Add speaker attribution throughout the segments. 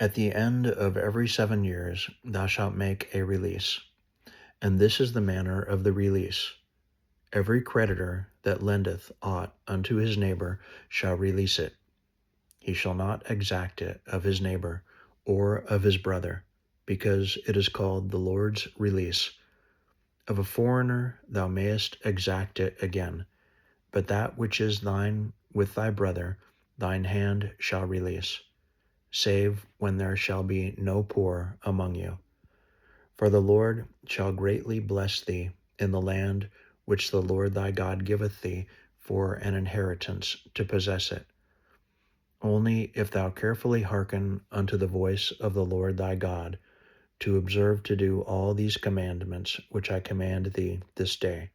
Speaker 1: At the end of every 7 years thou shalt make a release. And this is the manner of the release. Every creditor that lendeth aught unto his neighbor shall release it. He shall not exact it of his neighbor or of his brother, because it is called the Lord's release. Of a foreigner thou mayest exact it again, but that which is thine with thy brother thine hand shall release, save when there shall be no poor among you. For the Lord shall greatly bless thee in the land which the Lord thy God giveth thee for an inheritance to possess it. Only if thou carefully hearken unto the voice of the Lord thy God, to observe to do all these commandments which I command thee this day.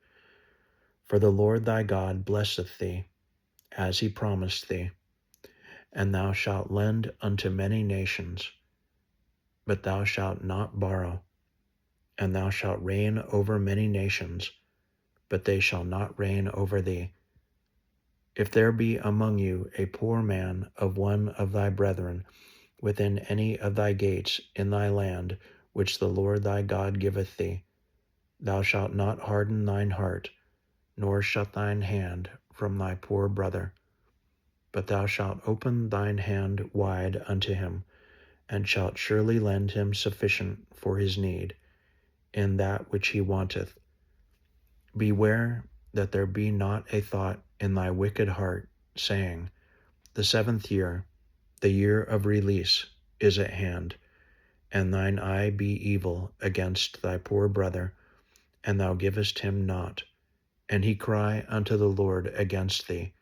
Speaker 1: For the Lord thy God blesseth thee, as he promised thee, and thou shalt lend unto many nations, but thou shalt not borrow. And thou shalt reign over many nations, but they shall not reign over thee. If there be among you a poor man of one of thy brethren within any of thy gates in thy land which the Lord thy God giveth thee, thou shalt not harden thine heart, nor shut thine hand from thy poor brother, but thou shalt open thine hand wide unto him, and shalt surely lend him sufficient for his need, in that which he wanteth. Beware that there be not a thought in thy wicked heart, saying, The 7th year, the year of release, is at hand, and thine eye be evil against thy poor brother, and thou givest him naught, and he cry unto the Lord against thee,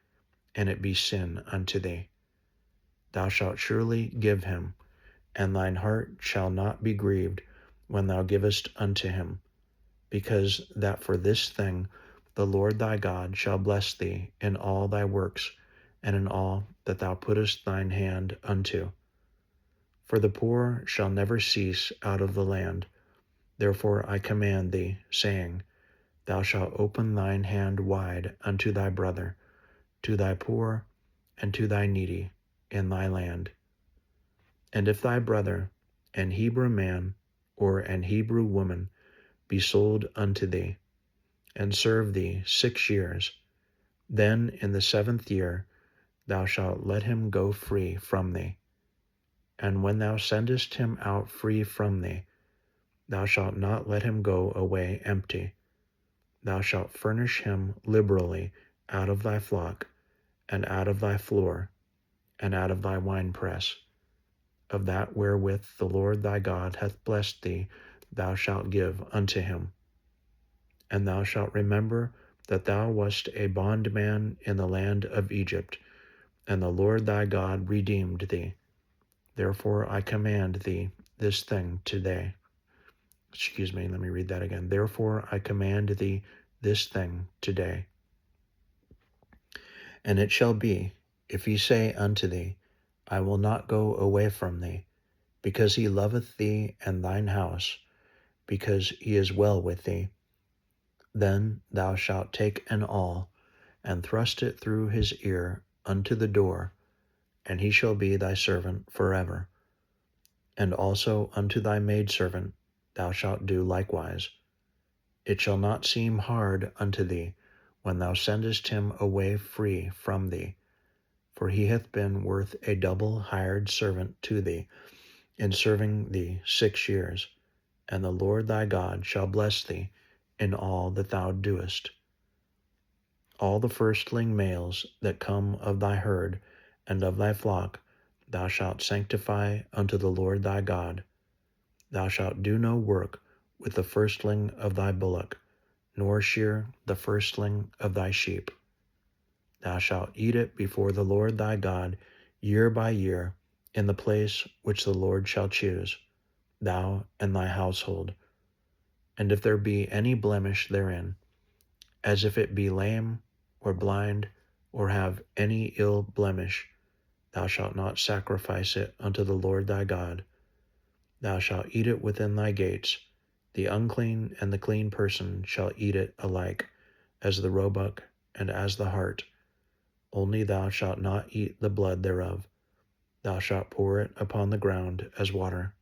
Speaker 1: and it be sin unto thee. Thou shalt surely give him, and thine heart shall not be grieved when thou givest unto him, because that for this thing the Lord thy God shall bless thee in all thy works, and in all that thou puttest thine hand unto. For the poor shall never cease out of the land. Therefore I command thee, saying, Thou shalt open thine hand wide unto thy brother, to thy poor, and to thy needy in thy land. And if thy brother, an Hebrew man, or an Hebrew woman, be sold unto thee, and serve thee 6 years, then in the 7th year thou shalt let him go free from thee. And when thou sendest him out free from thee, thou shalt not let him go away empty. Thou shalt furnish him liberally out of thy flock, and out of thy floor, and out of thy winepress. Of that wherewith the Lord thy God hath blessed thee, thou shalt give unto him. And thou shalt remember that thou wast a bondman in the land of Egypt, and the Lord thy God redeemed thee. Therefore I command thee this thing today. Let me read that again. Therefore I command thee this thing today. And it shall be, if he say unto thee, I will not go away from thee, because he loveth thee and thine house, because he is well with thee, then thou shalt take an awl, and thrust it through his ear unto the door, and he shall be thy servant forever. And also unto thy maidservant thou shalt do likewise. It shall not seem hard unto thee when thou sendest him away free from thee, for he hath been worth a double hired servant to thee, in serving thee 6 years, and the Lord thy God shall bless thee in all that thou doest. All the firstling males that come of thy herd and of thy flock thou shalt sanctify unto the Lord thy God. Thou shalt do no work with the firstling of thy bullock, nor shear the firstling of thy sheep. Thou shalt eat it before the Lord thy God year by year in the place which the Lord shall choose, thou and thy household. And if there be any blemish therein, as if it be lame, or blind, or have any ill blemish, thou shalt not sacrifice it unto the Lord thy God. Thou shalt eat it within thy gates. The unclean and the clean person shall eat it alike, as the roebuck and as the hart. Only thou shalt not eat the blood thereof. thou shalt pour it upon the ground as water.